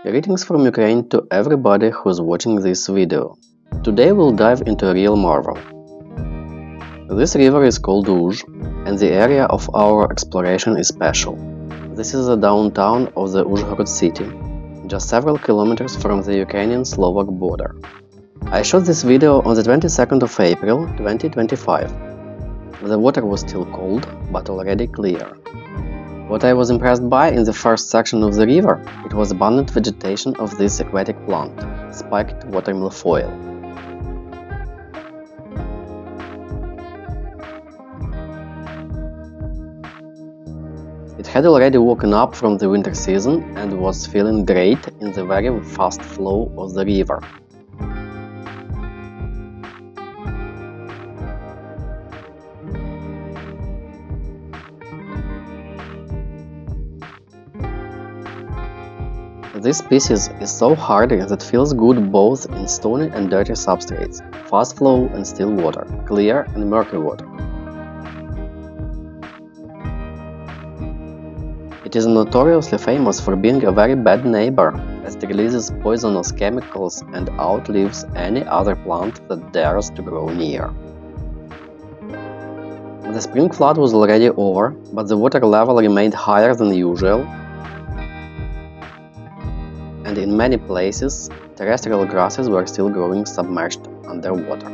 Greetings from Ukraine to everybody who's watching this video. Today we'll dive into a real marvel. This river is called Uzh, and the area of our exploration is special. This is the downtown of the Uzhhorod city, just several kilometers from the Ukrainian-Slovak border. I shot this video on the 22nd of April 2025. The water was still cold, but already clear. What I was impressed by in the first section of the river, it was abundant vegetation of this aquatic plant, spiked water milfoil. It had already woken up from the winter season and was feeling great in the very fast flow of the river. This species is so hardy that feels good both in stony and dirty substrates, fast flow and still water, clear and murky water. It is notoriously famous for being a very bad neighbor, as it releases poisonous chemicals and outlives any other plant that dares to grow near. The spring flood was already over, but the water level remained higher than usual, and in many places, terrestrial grasses were still growing submerged underwater.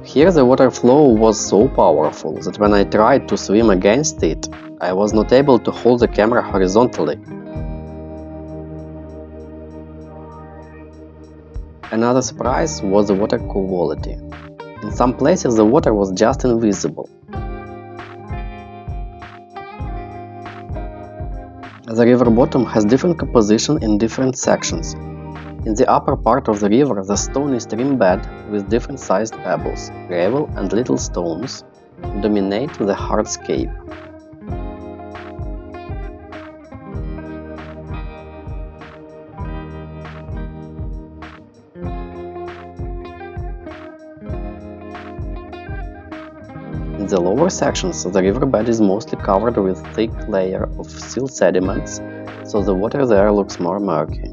Here the water flow was so powerful that when I tried to swim against it, I was not able to hold the camera horizontally. Another surprise was the water quality. In some places the water was just invisible. The river bottom has different composition in different sections. In the upper part of the river, the stony stream bed with different sized pebbles, gravel and little stones dominate the hardscape. In the lower sections, the riverbed is mostly covered with thick layer of silt sediments, so the water there looks more murky.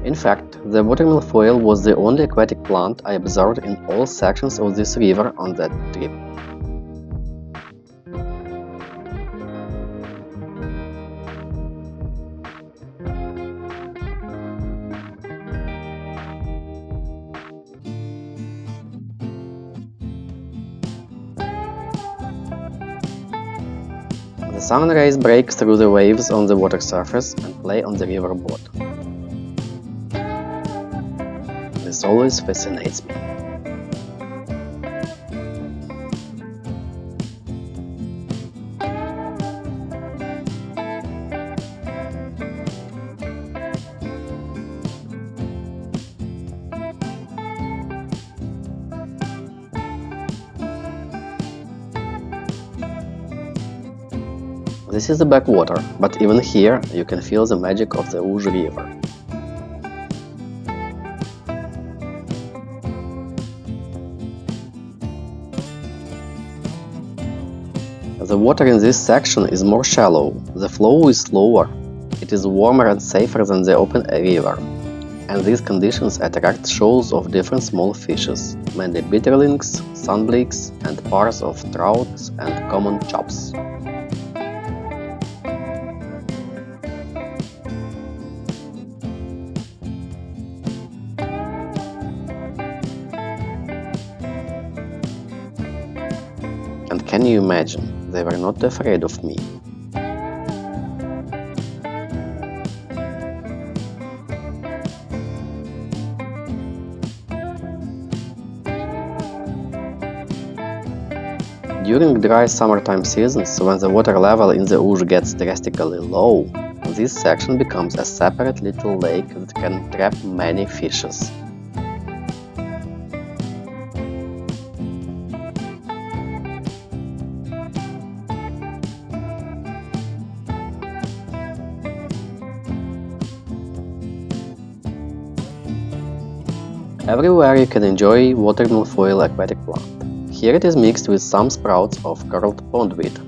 In fact, the water milfoil was the only aquatic plant I observed in all sections of this river on that trip. The sun rays break through the waves on the water surface and play on the river bottom. This always fascinates me. This is the backwater, but even here you can feel the magic of the Uzh River. The water in this section is more shallow, the flow is slower, it is warmer and safer than the open river, and these conditions attract shoals of different small fishes, mainly bitterlings, sunbleaks, and pairs of trouts and common chops. And can you imagine, they were not afraid of me. During dry summertime seasons, when the water level in the Uzh gets drastically low, this section becomes a separate little lake that can trap many fishes. Everywhere you can enjoy water milfoil aquatic plant. Here it is mixed with some sprouts of curled pondweed.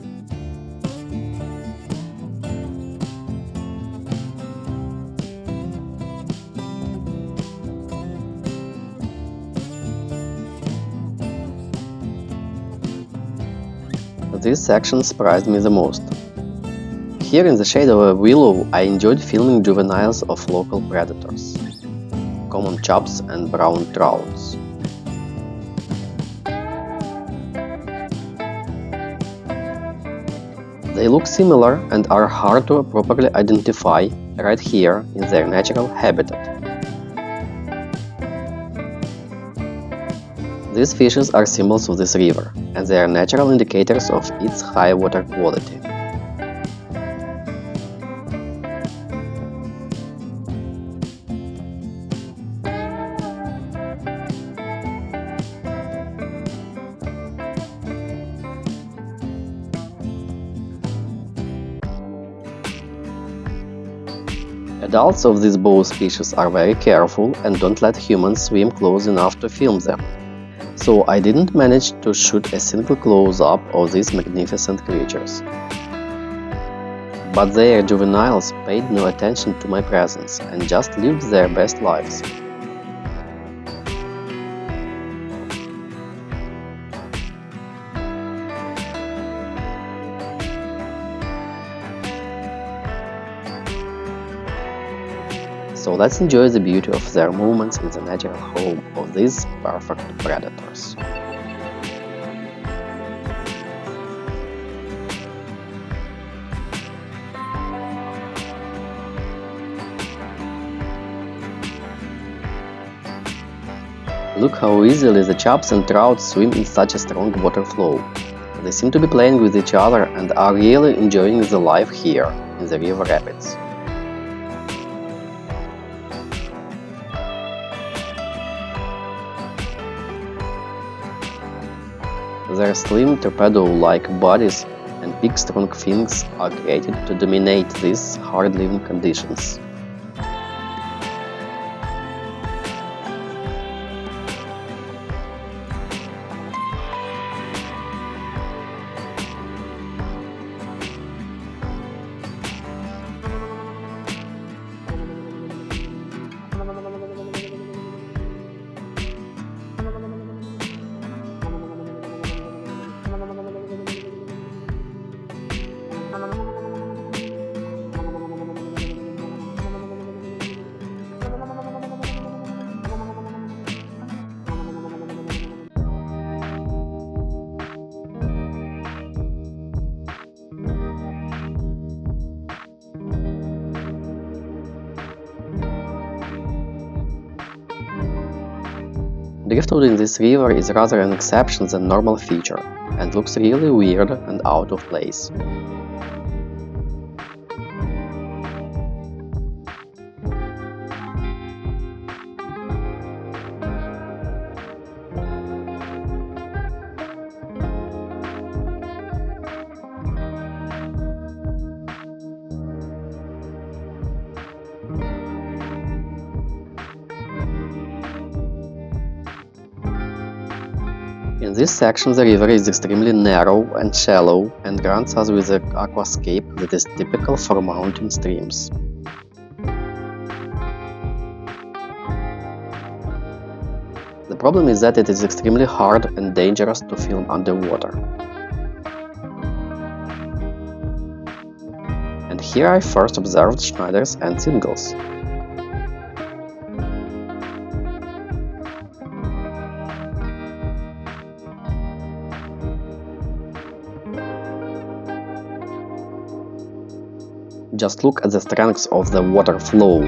This section surprised me the most. Here in the shade of a willow I enjoyed filming juveniles of local predators, common chubs and brown trouts. They look similar and are hard to properly identify right here in their natural habitat. These fishes are symbols of this river, and they are natural indicators of its high water quality. Adults of these both species are very careful and don't let humans swim close enough to film them. So I didn't manage to shoot a single close-up of these magnificent creatures. But their juveniles paid no attention to my presence and just lived their best lives. So let's enjoy the beauty of their movements in the natural home of these perfect predators. Look how easily the chubs and trouts swim in such a strong water flow. They seem to be playing with each other and are really enjoying the life here in the river rapids. Their slim torpedo-like bodies and big strong fins are created to dominate these hard living conditions. Driftwood in this river is rather an exception than normal feature, and looks really weird and out of place. In this section the river is extremely narrow and shallow and grants us with an aquascape that is typical for mountain streams. The problem is that it is extremely hard and dangerous to film underwater. And here I first observed Schneiders and singles. Just look at the strength of the water flow.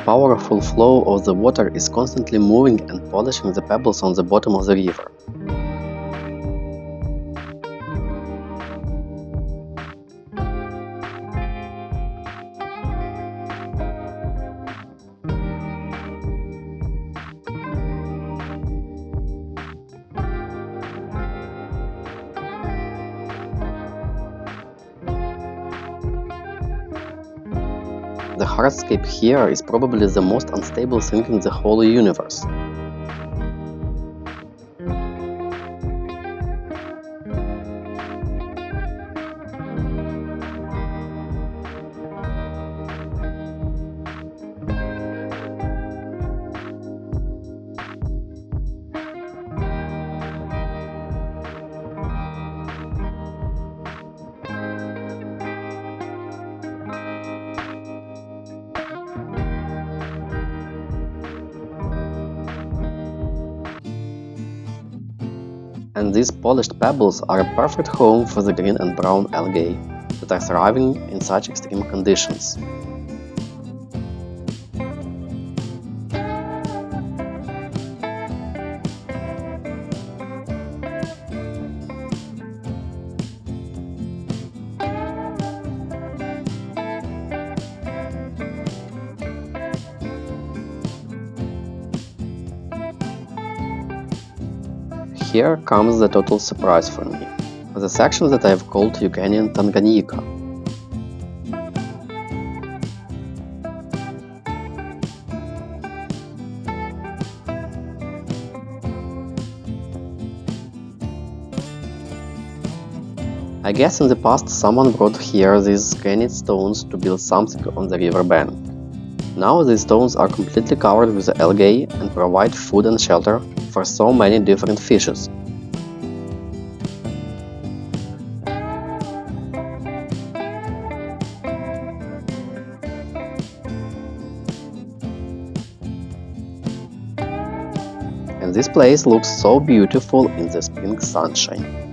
powerful flow of the water is constantly moving and polishing the pebbles on the bottom of the river. The hardscape here is probably the most unstable thing in the whole universe. And these polished pebbles are a perfect home for the green and brown algae that are thriving in such extreme conditions. Here comes the total surprise for me, the section that I have called Ukrainian Tanganyika. I guess in the past someone brought here these granite stones to build something on the river bank. Now these stones are completely covered with algae and provide food and shelter for so many different fishes. And this place looks so beautiful in the spring sunshine.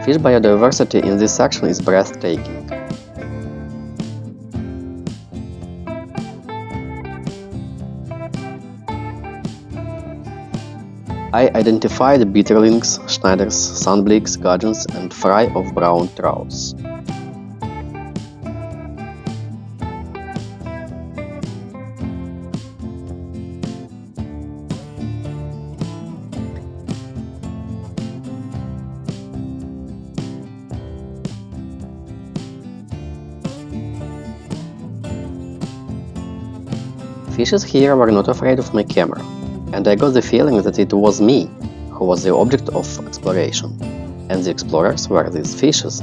Fish biodiversity in this section is breathtaking. I identified bitterlings, schneiders, sunbleaks, gudgeons and fry of brown trouts. Fishes here were not afraid of my camera, and I got the feeling that it was me who was the object of exploration, and the explorers were these fishes.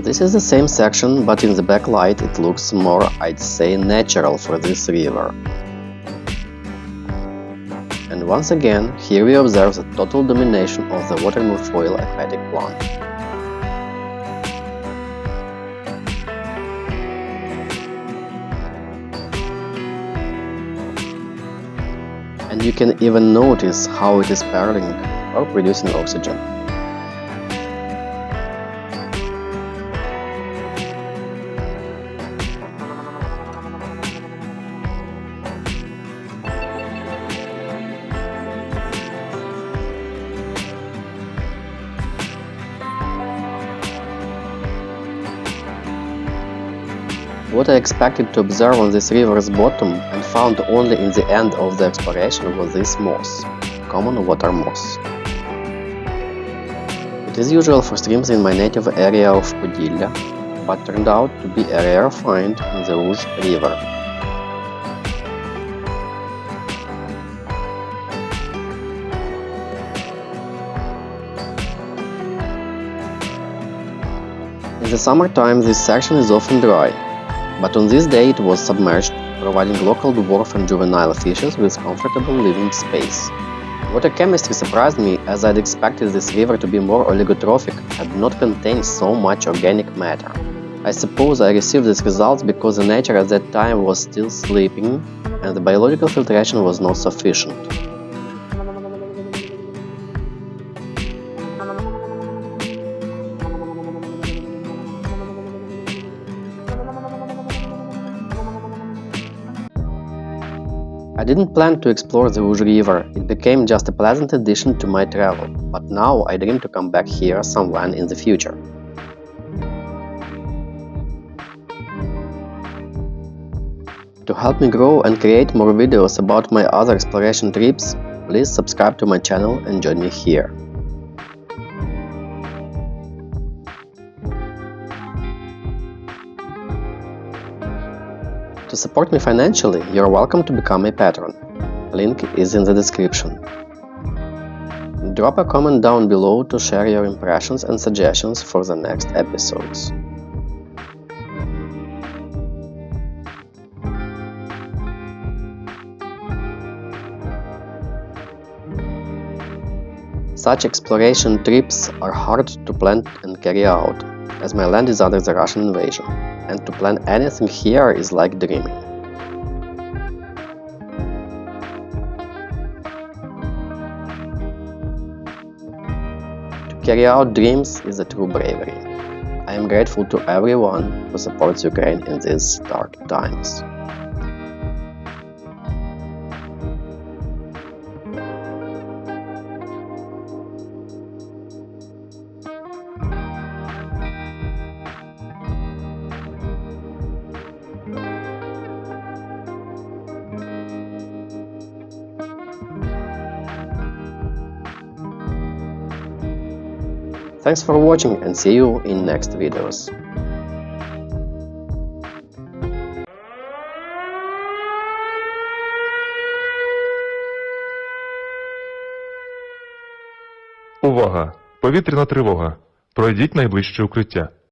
This is the same section, but in the backlight it looks more, I'd say, natural for this river. And once again, here we observe the total domination of the water milfoil aquatic plant. And you can even notice how it is spiraling or producing oxygen. What I expected to observe on this river's bottom and found only in the end of the exploration was this moss, common water moss. It is usual for streams in my native area of Podillia, but turned out to be a rare find in the Uzh River. In the summertime this section is often dry, but on this day it was submerged, providing local dwarf and juvenile fishes with comfortable living space. Water chemistry surprised me, as I'd expected this river to be more oligotrophic and not contain so much organic matter. I suppose I received these results because the nature at that time was still sleeping and the biological filtration was not sufficient. I didn't plan to explore the Uzh River, it became just a pleasant addition to my travel, but now I dream to come back here sometime in the future. To help me grow and create more videos about my other exploration trips, please subscribe to my channel and join me here. To support me financially, you're welcome to become a patron. Link is in the description. Drop a comment down below to share your impressions and suggestions for the next episodes. Such exploration trips are hard to plan and carry out, as my land is under the Russian invasion, and to plan anything here is like dreaming. To carry out dreams is a true bravery. I am grateful to everyone who supports Ukraine in these dark times. Thanks for watching and see you in next videos. Увага! Повітряна тривога. Пройдіть найближче укриття.